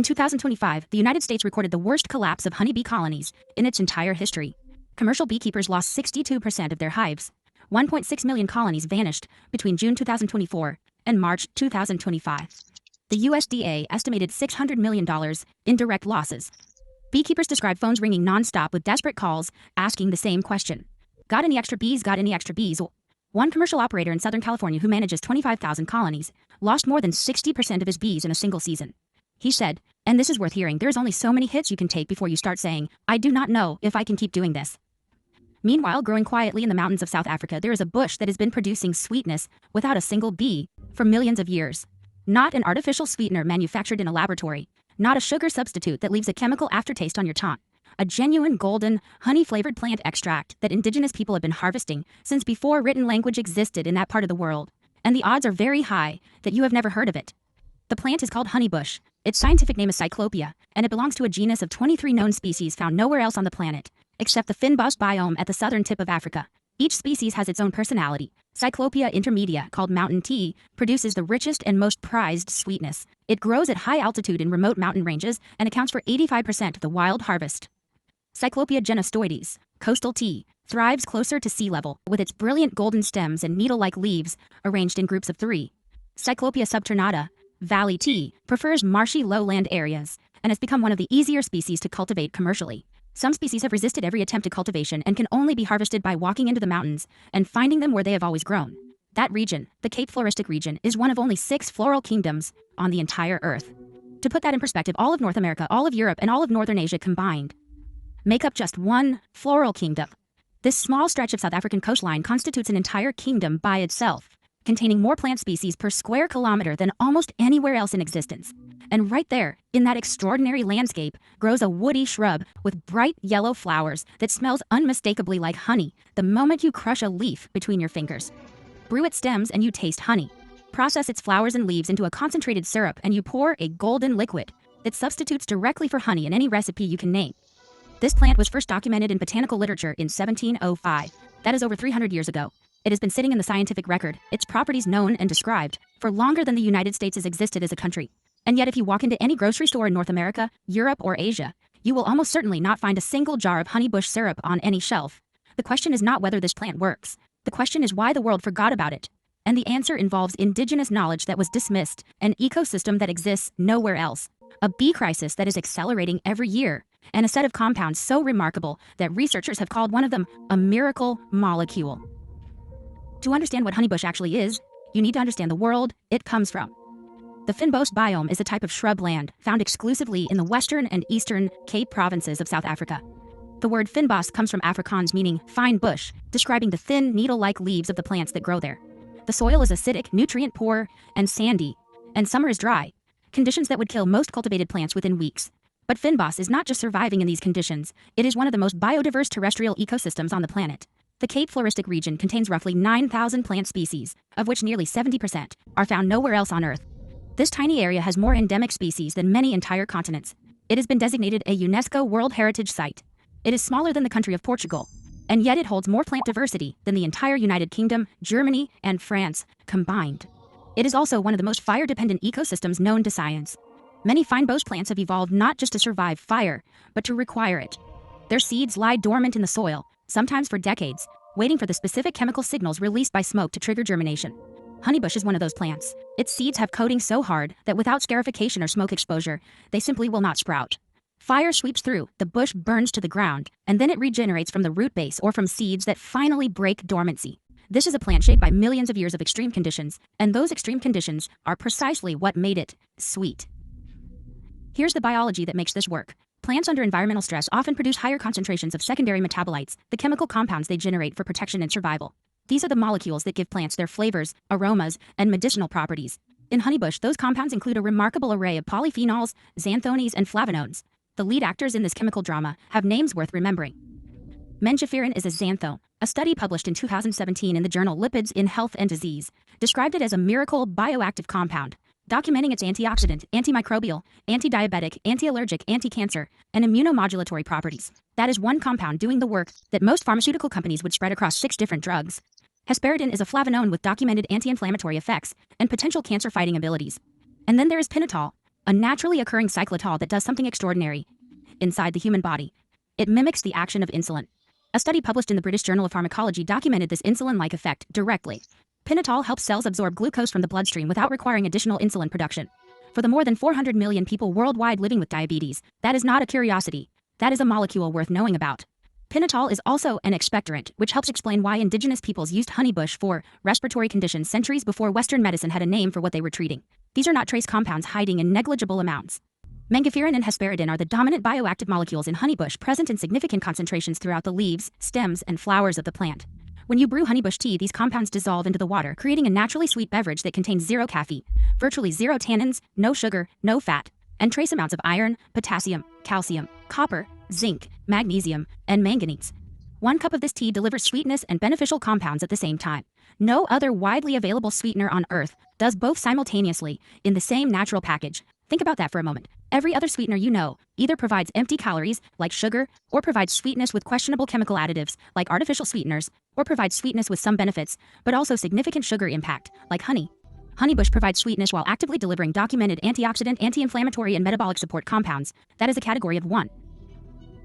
In 2025, the United States recorded the worst collapse of honeybee colonies in its entire history. Commercial beekeepers lost 62% of their hives. 1.6 million colonies vanished between June 2024 and March 2025. The USDA estimated $600 million in direct losses. Beekeepers describe phones ringing nonstop with desperate calls asking the same question. Got any extra bees? Got any extra bees? One commercial operator in Southern California who manages 25,000 colonies lost more than 60% of his bees in a single season. He said, and this is worth hearing, there's only so many hits you can take before you start saying, I do not know if I can keep doing this. Meanwhile, growing quietly in the mountains of South Africa, there is a bush that has been producing sweetness without a single bee for millions of years. Not an artificial sweetener manufactured in a laboratory. Not a sugar substitute that leaves a chemical aftertaste on your tongue. A genuine golden, honey-flavored plant extract that indigenous people have been harvesting since before written language existed in that part of the world. And the odds are very high that you have never heard of it. The plant is called honeybush. Its scientific name is Cyclopia, and it belongs to a genus of 23 known species found nowhere else on the planet, except the fynbos biome at the southern tip of Africa. Each species has its own personality. Cyclopia intermedia, called mountain tea, produces the richest and most prized sweetness. It grows at high altitude in remote mountain ranges and accounts for 85% of the wild harvest. Cyclopia genostoides, coastal tea, thrives closer to sea level, with its brilliant golden stems and needle-like leaves arranged in groups of 3. Cyclopia subternata, valley tea, prefers marshy lowland areas and has become one of the easier species to cultivate commercially. Some species have resisted every attempt at cultivation and can only be harvested by walking into the mountains and finding them where they have always grown. That region, the Cape Floristic region, is one of only 6 floral kingdoms on the entire Earth. To put that in perspective, all of North America, all of Europe, and all of Northern Asia combined make up just one floral kingdom. This small stretch of South African coastline constitutes an entire kingdom by itself, containing more plant species per square kilometer than almost anywhere else in existence. And right there, in that extraordinary landscape, grows a woody shrub with bright yellow flowers that smells unmistakably like honey the moment you crush a leaf between your fingers. Brew its stems and you taste honey. Process its flowers and leaves into a concentrated syrup and you pour a golden liquid that substitutes directly for honey in any recipe you can name. This plant was first documented in botanical literature in 1705. That is over 300 years ago. It has been sitting in the scientific record, its properties known and described, for longer than the United States has existed as a country. And yet if you walk into any grocery store in North America, Europe, or Asia, you will almost certainly not find a single jar of honeybush syrup on any shelf. The question is not whether this plant works. The question is why the world forgot about it. And the answer involves indigenous knowledge that was dismissed, an ecosystem that exists nowhere else, a bee crisis that is accelerating every year, and a set of compounds so remarkable that researchers have called one of them a miracle molecule. To understand what honeybush actually is, you need to understand the world it comes from. The fynbos biome is a type of shrubland found exclusively in the western and eastern Cape provinces of South Africa. The word fynbos comes from Afrikaans meaning fine bush, describing the thin, needle-like leaves of the plants that grow there. The soil is acidic, nutrient-poor, and sandy, and summer is dry, conditions that would kill most cultivated plants within weeks. But fynbos is not just surviving in these conditions, it is one of the most biodiverse terrestrial ecosystems on the planet. The Cape Floristic region contains roughly 9,000 plant species, of which nearly 70% are found nowhere else on Earth. This tiny area has more endemic species than many entire continents. It has been designated a UNESCO World Heritage Site. It is smaller than the country of Portugal, and yet it holds more plant diversity than the entire United Kingdom, Germany, and France combined. It is also one of the most fire-dependent ecosystems known to science. Many fynbos plants have evolved not just to survive fire, but to require it. Their seeds lie dormant in the soil, sometimes for decades, waiting for the specific chemical signals released by smoke to trigger germination. Honeybush is one of those plants. Its seeds have coating so hard that without scarification or smoke exposure, they simply will not sprout. Fire sweeps through, the bush burns to the ground, and then it regenerates from the root base or from seeds that finally break dormancy. This is a plant shaped by millions of years of extreme conditions, and those extreme conditions are precisely what made it sweet. Here's the biology that makes this work. Plants under environmental stress often produce higher concentrations of secondary metabolites, the chemical compounds they generate for protection and survival. These are the molecules that give plants their flavors, aromas, and medicinal properties. In honeybush, those compounds include a remarkable array of polyphenols, xanthones, and flavonoids. The lead actors in this chemical drama have names worth remembering. Mangiferin is a xanthone. A study published in 2017 in the journal Lipids in Health and Disease described it as a miracle bioactive compound, documenting its antioxidant, antimicrobial, anti-diabetic, anti-allergic, anti-cancer, and immunomodulatory properties. That is one compound doing the work that most pharmaceutical companies would spread across 6 different drugs. Hesperidin is a flavonone with documented anti-inflammatory effects and potential cancer-fighting abilities. And then there is pinitol, a naturally occurring cyclotol that does something extraordinary inside the human body. It mimics the action of insulin. A study published in the British Journal of Pharmacology documented this insulin-like effect directly. Pinitol helps cells absorb glucose from the bloodstream without requiring additional insulin production. For the more than 400 million people worldwide living with diabetes, that is not a curiosity. That is a molecule worth knowing about. Pinitol is also an expectorant, which helps explain why indigenous peoples used honeybush for respiratory conditions centuries before Western medicine had a name for what they were treating. These are not trace compounds hiding in negligible amounts. Mangiferin and hesperidin are the dominant bioactive molecules in honeybush, present in significant concentrations throughout the leaves, stems, and flowers of the plant. When you brew honeybush tea, these compounds dissolve into the water, creating a naturally sweet beverage that contains zero caffeine, virtually zero tannins, no sugar, no fat, and trace amounts of iron, potassium, calcium, copper, zinc, magnesium, and manganese. 1 cup of this tea delivers sweetness and beneficial compounds at the same time. No other widely available sweetener on Earth does both simultaneously in the same natural package. Think about that for a moment. Every other sweetener you know either provides empty calories, like sugar, or provides sweetness with questionable chemical additives, like artificial sweeteners, or provides sweetness with some benefits, but also significant sugar impact, like honey. Honeybush provides sweetness while actively delivering documented antioxidant, anti-inflammatory, and metabolic support compounds. That is a category of 1.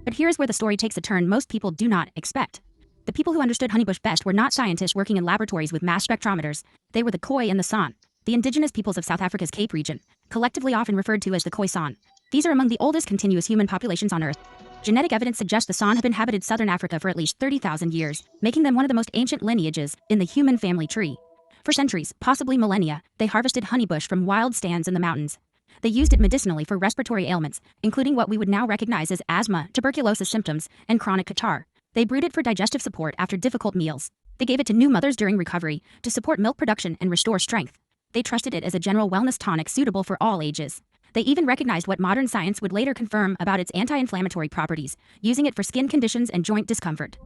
But here's where the story takes a turn most people do not expect. The people who understood honeybush best were not scientists working in laboratories with mass spectrometers. They were the Khoi and the San, the indigenous peoples of South Africa's Cape region, collectively often referred to as the Khoisan. These are among the oldest continuous human populations on Earth. Genetic evidence suggests the San have inhabited southern Africa for at least 30,000 years, making them one of the most ancient lineages in the human family tree. For centuries, possibly millennia, they harvested honeybush from wild stands in the mountains. They used it medicinally for respiratory ailments, including what we would now recognize as asthma, tuberculosis symptoms, and chronic catarrh. They brewed it for digestive support after difficult meals. They gave it to new mothers during recovery to support milk production and restore strength. They trusted it as a general wellness tonic suitable for all ages. They even recognized what modern science would later confirm about its anti-inflammatory properties, using it for skin conditions and joint discomfort.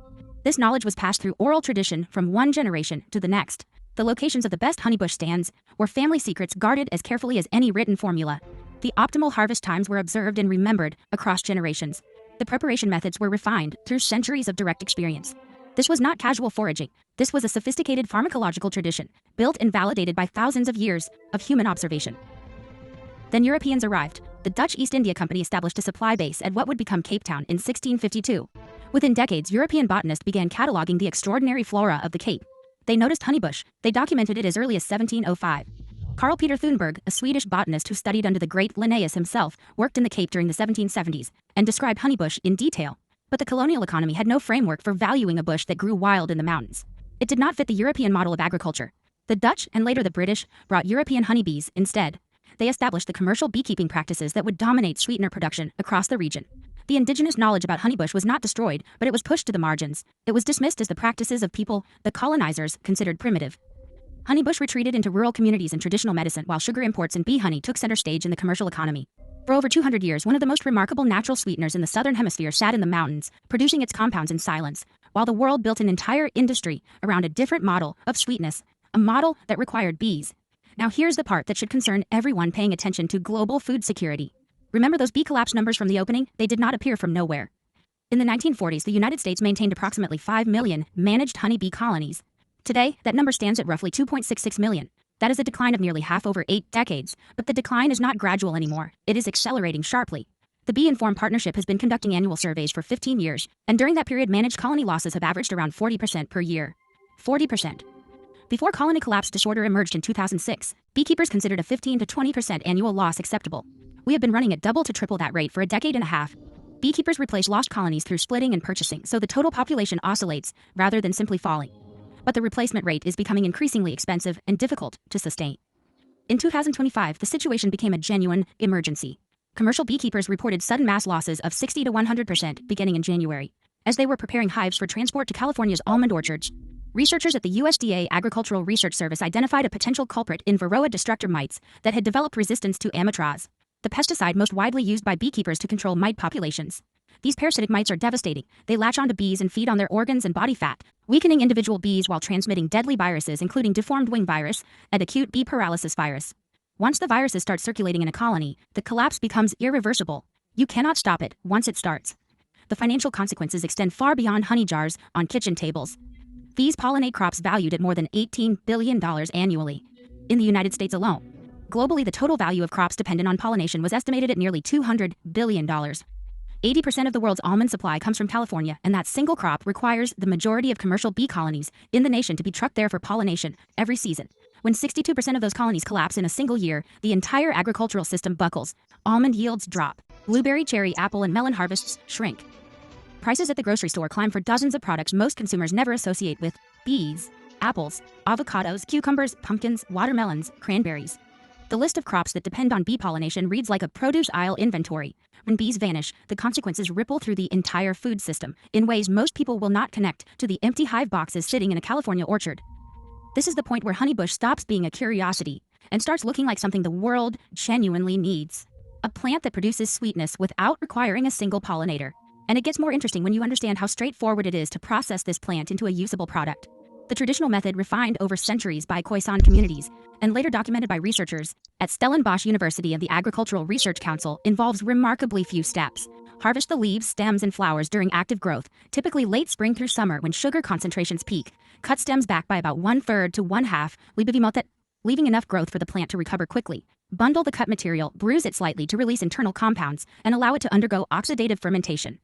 This knowledge was passed through oral tradition from one generation to the next. The locations of the best honeybush stands were family secrets guarded as carefully as any written formula. The optimal harvest times were observed and remembered across generations. The preparation methods were refined through centuries of direct experience. This was not casual foraging. This was a sophisticated pharmacological tradition, built and validated by thousands of years of human observation. Then Europeans arrived. The Dutch East India Company established a supply base at what would become Cape Town in 1652. Within decades, European botanists began cataloging the extraordinary flora of the Cape. They noticed honeybush. They documented it as early as 1705. Carl Peter Thunberg, a Swedish botanist who studied under the great Linnaeus himself, worked in the Cape during the 1770s and described honeybush in detail. But the colonial economy had no framework for valuing a bush that grew wild in the mountains. It did not fit the European model of agriculture. The Dutch, and later the British, brought European honeybees instead. They established the commercial beekeeping practices that would dominate sweetener production across the region. The indigenous knowledge about honeybush was not destroyed, but it was pushed to the margins. It was dismissed as the practices of people the colonizers considered primitive. Honeybush retreated into rural communities and traditional medicine, while sugar imports and bee honey took center stage in the commercial economy. For over 200 years, one of the most remarkable natural sweeteners in the southern hemisphere sat in the mountains, producing its compounds in silence, while the world built an entire industry around a different model of sweetness, a model that required bees. Now here's the part that should concern everyone paying attention to global food security. Remember those bee collapse numbers from the opening? They did not appear from nowhere. In the 1940s, the United States maintained approximately 5 million managed honeybee colonies. Today, that number stands at roughly 2.66 million. That is a decline of nearly half over 8 decades, but the decline is not gradual anymore. It is accelerating sharply. The Bee Informed Partnership has been conducting annual surveys for 15 years, and during that period, managed colony losses have averaged around 40% per year. 40%. Before colony collapse disorder emerged in 2006, beekeepers considered a 15 to 20% annual loss acceptable. We have been running at double to triple that rate for a decade and a half. Beekeepers replace lost colonies through splitting and purchasing, so the total population oscillates rather than simply falling. But the replacement rate is becoming increasingly expensive and difficult to sustain. In 2025, the situation became a genuine emergency. Commercial beekeepers reported sudden mass losses of 60 to 100% beginning in January, as they were preparing hives for transport to California's almond orchards. Researchers at the USDA Agricultural Research Service identified a potential culprit in Varroa destructor mites that had developed resistance to amitraz, the pesticide most widely used by beekeepers to control mite populations. These parasitic mites are devastating. They latch onto bees and feed on their organs and body fat, weakening individual bees while transmitting deadly viruses including deformed wing virus and acute bee paralysis virus. Once the viruses start circulating in a colony, the collapse becomes irreversible. You cannot stop it once it starts. The financial consequences extend far beyond honey jars on kitchen tables. Bees pollinate crops valued at more than $18 billion annually in the United States alone. Globally, the total value of crops dependent on pollination was estimated at nearly $200 billion. 80% of the world's almond supply comes from California, and that single crop requires the majority of commercial bee colonies in the nation to be trucked there for pollination every season. When 62% of those colonies collapse in a single year, the entire agricultural system buckles. Almond yields drop. Blueberry, cherry, apple, and melon harvests shrink. Prices at the grocery store climb for dozens of products most consumers never associate with bees: apples, avocados, cucumbers, pumpkins, watermelons, cranberries. The list of crops that depend on bee pollination reads like a produce aisle inventory. When bees vanish, the consequences ripple through the entire food system in ways most people will not connect to the empty hive boxes sitting in a California orchard. This is the point where honeybush stops being a curiosity and starts looking like something the world genuinely needs. A plant that produces sweetness without requiring a single pollinator. And it gets more interesting when you understand how straightforward it is to process this plant into a usable product. The traditional method, refined over centuries by Khoisan communities and later documented by researchers at Stellenbosch University and the Agricultural Research Council, involves remarkably few steps. Harvest the leaves, stems, and flowers during active growth, typically late spring through summer when sugar concentrations peak. Cut stems back by about 1/3 to 1/2, leaving enough growth for the plant to recover quickly. Bundle the cut material, bruise it slightly to release internal compounds, and allow it to undergo oxidative fermentation.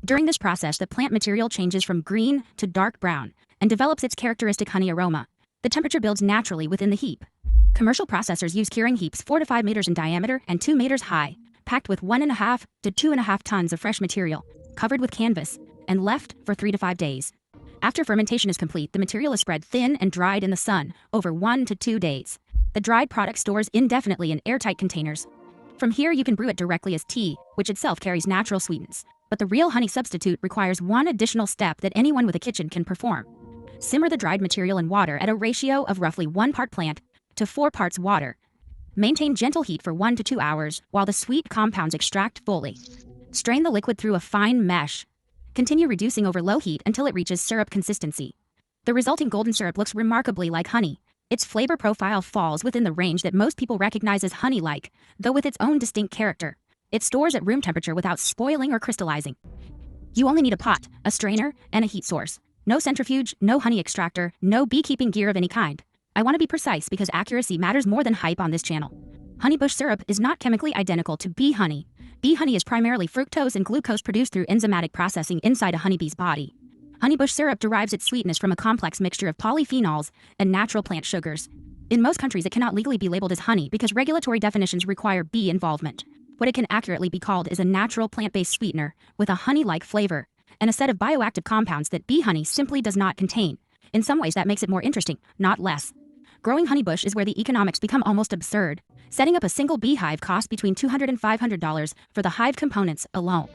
During this process, the plant material changes from green to dark brown and develops its characteristic honey aroma. The temperature builds naturally within the heap. Commercial processors use curing heaps 4 to 5 meters in diameter and 2 meters high, packed with 1.5 to 2.5 tons of fresh material, covered with canvas, and left for 3 to 5 days. After fermentation is complete, the material is spread thin and dried in the sun over 1 to 2 days. The dried product stores indefinitely in airtight containers. From here, you can brew it directly as tea, which itself carries natural sweetens. But the real honey substitute requires one additional step that anyone with a kitchen can perform. Simmer the dried material in water at a ratio of roughly 1 part plant to 4 parts water. Maintain gentle heat for 1 to 2 hours while the sweet compounds extract fully. Strain the liquid through a fine mesh. Continue reducing over low heat until it reaches syrup consistency. The resulting golden syrup looks remarkably like honey. Its flavor profile falls within the range that most people recognize as honey-like, though with its own distinct character. It stores at room temperature without spoiling or crystallizing. You only need a pot, a strainer, and a heat source. No centrifuge, no honey extractor, no beekeeping gear of any kind. I want to be precise because accuracy matters more than hype on this channel. Honeybush syrup is not chemically identical to bee honey. Bee honey is primarily fructose and glucose produced through enzymatic processing inside a honeybee's body. Honeybush syrup derives its sweetness from a complex mixture of polyphenols and natural plant sugars. In most countries, it cannot legally be labeled as honey because regulatory definitions require bee involvement. What it can accurately be called is a natural plant-based sweetener with a honey-like flavor and a set of bioactive compounds that bee honey simply does not contain. In some ways, that makes it more interesting, not less. Growing honeybush is where the economics become almost absurd. Setting up a single beehive costs between $200 and $500 for the hive components alone.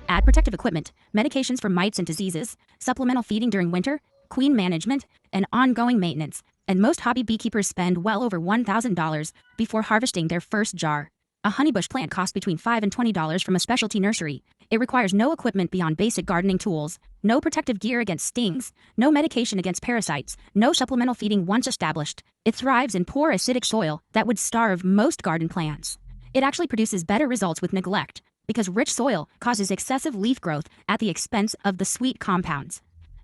Add protective equipment, medications for mites and diseases, supplemental feeding during winter, queen management, and ongoing maintenance, and most hobby beekeepers spend well over $1,000 before harvesting their first jar. A honeybush plant costs between $5 and $20 from a specialty nursery. It requires no equipment beyond basic gardening tools, no protective gear against stings, no medication against parasites, no supplemental feeding once established. It thrives in poor acidic soil that would starve most garden plants. It actually produces better results with neglect, because rich soil causes excessive leaf growth at the expense of the sweet compounds.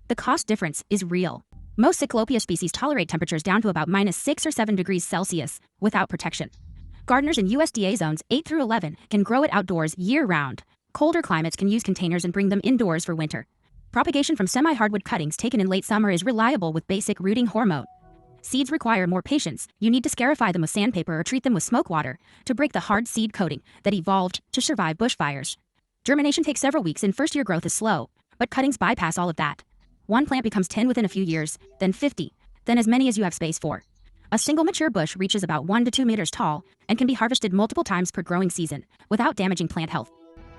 The cost difference is real. Most Cyclopia species tolerate temperatures down to about -6 or 7 degrees Celsius without protection. Gardeners in USDA zones 8 through 11 can grow it outdoors year-round. Colder climates can use containers and bring them indoors for winter. Propagation from semi-hardwood cuttings taken in late summer is reliable with basic rooting hormone. Seeds require more patience. You need to scarify them with sandpaper or treat them with smoke water to break the hard seed coating that evolved to survive bushfires. Germination takes several weeks and first-year growth is slow, but cuttings bypass all of that. One plant becomes 10 within a few years, then 50, then as many as you have space for. A single mature bush reaches about 1 to 2 meters tall and can be harvested multiple times per growing season without damaging plant health.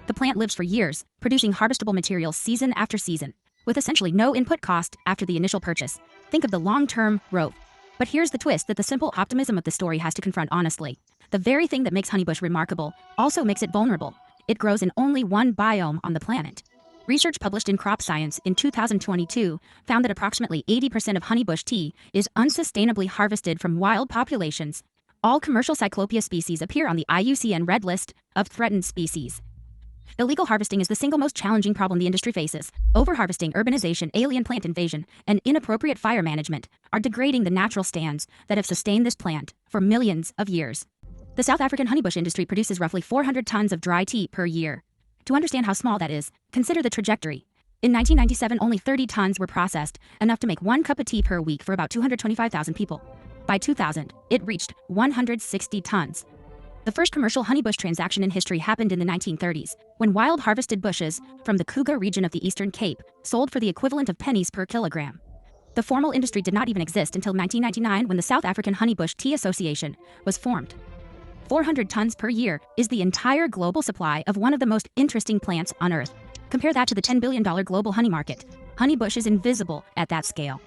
The plant lives for years, producing harvestable materials season after season, with essentially no input cost after the initial purchase. Think of the long-term growth. But here's the twist that the simple optimism of the story has to confront honestly. The very thing that makes honeybush remarkable also makes it vulnerable. It grows in only one biome on the planet. Research published in Crop Science in 2022 found that approximately 80% of honeybush tea is unsustainably harvested from wild populations. All commercial Cyclopia species appear on the IUCN Red List of threatened species. Illegal harvesting is the single most challenging problem the industry faces. Overharvesting, urbanization, alien plant invasion, and inappropriate fire management are degrading the natural stands that have sustained this plant for millions of years. The South African honeybush industry produces roughly 400 tons of dry tea per year. To understand how small that is, consider the trajectory. In 1997, only 30 tons were processed, enough to make 1 cup of tea per week for about 225,000 people. By 2000, it reached 160 tons. The first commercial honeybush transaction in history happened in the 1930s, when wild harvested bushes from the Kruger region of the Eastern Cape sold for the equivalent of pennies per kilogram. The formal industry did not even exist until 1999, when the South African Honeybush Tea Association was formed. 400 tons per year is the entire global supply of one of the most interesting plants on Earth. Compare that to the $10 billion global honey market. Honeybush is invisible at that scale.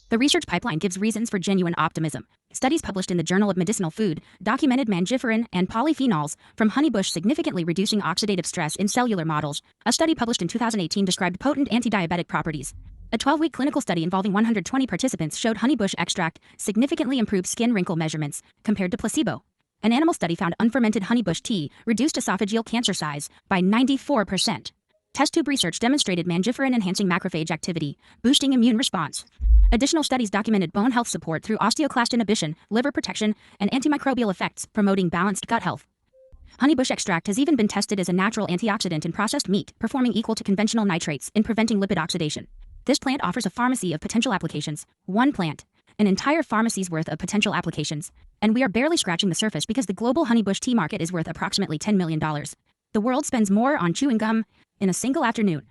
The research pipeline gives reasons for genuine optimism. Studies published in the Journal of Medicinal Food documented mangiferin and polyphenols from honeybush significantly reducing oxidative stress in cellular models. A study published in 2018 described potent anti-diabetic properties. A 12-week clinical study involving 120 participants showed honeybush extract significantly improved skin wrinkle measurements compared to placebo. An animal study found unfermented honeybush tea reduced esophageal cancer size by 94%. Test tube research demonstrated mangiferin-enhancing macrophage activity, boosting immune response. Additional studies documented bone health support through osteoclast inhibition, liver protection, and antimicrobial effects, promoting balanced gut health. Honeybush extract has even been tested as a natural antioxidant in processed meat, performing equal to conventional nitrates in preventing lipid oxidation. This plant offers a pharmacy of potential applications. One plant, an entire pharmacy's worth of potential applications. And we are barely scratching the surface because the global honeybush tea market is worth approximately $10 million. The world spends more on chewing gum in a single afternoon.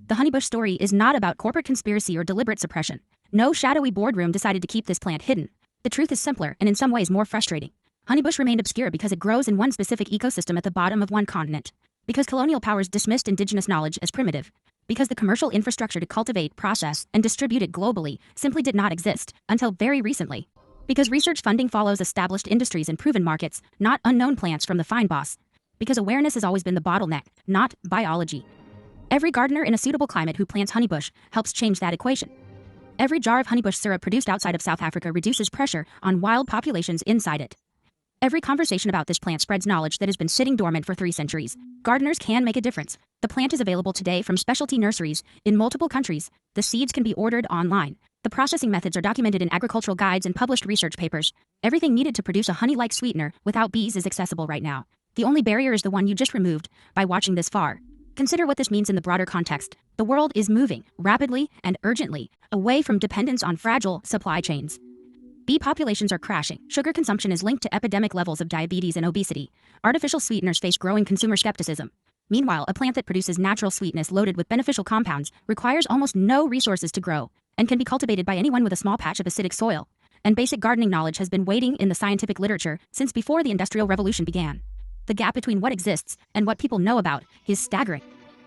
The honeybush story is not about corporate conspiracy or deliberate suppression. No shadowy boardroom decided to keep this plant hidden. The truth is simpler and in some ways more frustrating. Honeybush remained obscure because it grows in one specific ecosystem at the bottom of one continent. Because colonial powers dismissed indigenous knowledge as primitive. Because the commercial infrastructure to cultivate, process, and distribute it globally simply did not exist until very recently. Because research funding follows established industries and proven markets, not unknown plants from the fine boss. Because awareness has always been the bottleneck, not biology. Every gardener in a suitable climate who plants honeybush helps change that equation. Every jar of honeybush syrup produced outside of South Africa reduces pressure on wild populations inside it. Every conversation about this plant spreads knowledge that has been sitting dormant for 3 centuries. Gardeners can make a difference. The plant is available today from specialty nurseries in multiple countries. The seeds can be ordered online. The processing methods are documented in agricultural guides and published research papers. Everything needed to produce a honey-like sweetener without bees is accessible right now. The only barrier is the one you just removed by watching this far. Consider what this means in the broader context. The world is moving rapidly and urgently away from dependence on fragile supply chains. Bee populations are crashing. Sugar consumption is linked to epidemic levels of diabetes and obesity. Artificial sweeteners face growing consumer skepticism. Meanwhile, a plant that produces natural sweetness loaded with beneficial compounds requires almost no resources to grow and can be cultivated by anyone with a small patch of acidic soil. And basic gardening knowledge has been waiting in the scientific literature since before the Industrial Revolution began. The gap between what exists and what people know about is staggering.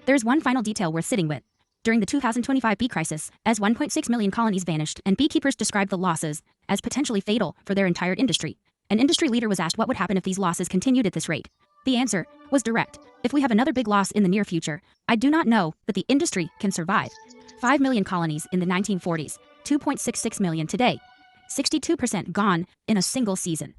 There's one final detail worth sitting with. During the 2025 bee crisis, as 1.6 million colonies vanished and beekeepers described the losses as potentially fatal for their entire industry, an industry leader was asked what would happen if these losses continued at this rate. The answer was direct. If we have another big loss in the near future, I do not know that the industry can survive. 5 million colonies in the 1940s, 2.66 million today, 62% gone in a single season.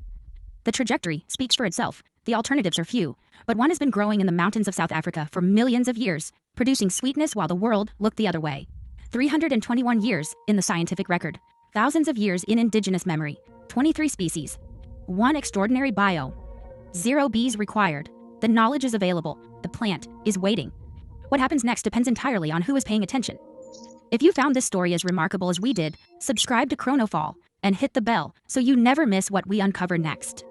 The trajectory speaks for itself. The alternatives are few, but one has been growing in the mountains of South Africa for millions of years, producing sweetness while the world looked the other way. 321 years in the scientific record, thousands of years in indigenous memory, 23 species, one extraordinary biome, 0 bees required. The knowledge is available, the plant is waiting. What happens next depends entirely on who is paying attention. If you found this story as remarkable as we did, subscribe to Chronofall and hit the bell so you never miss what we uncover next.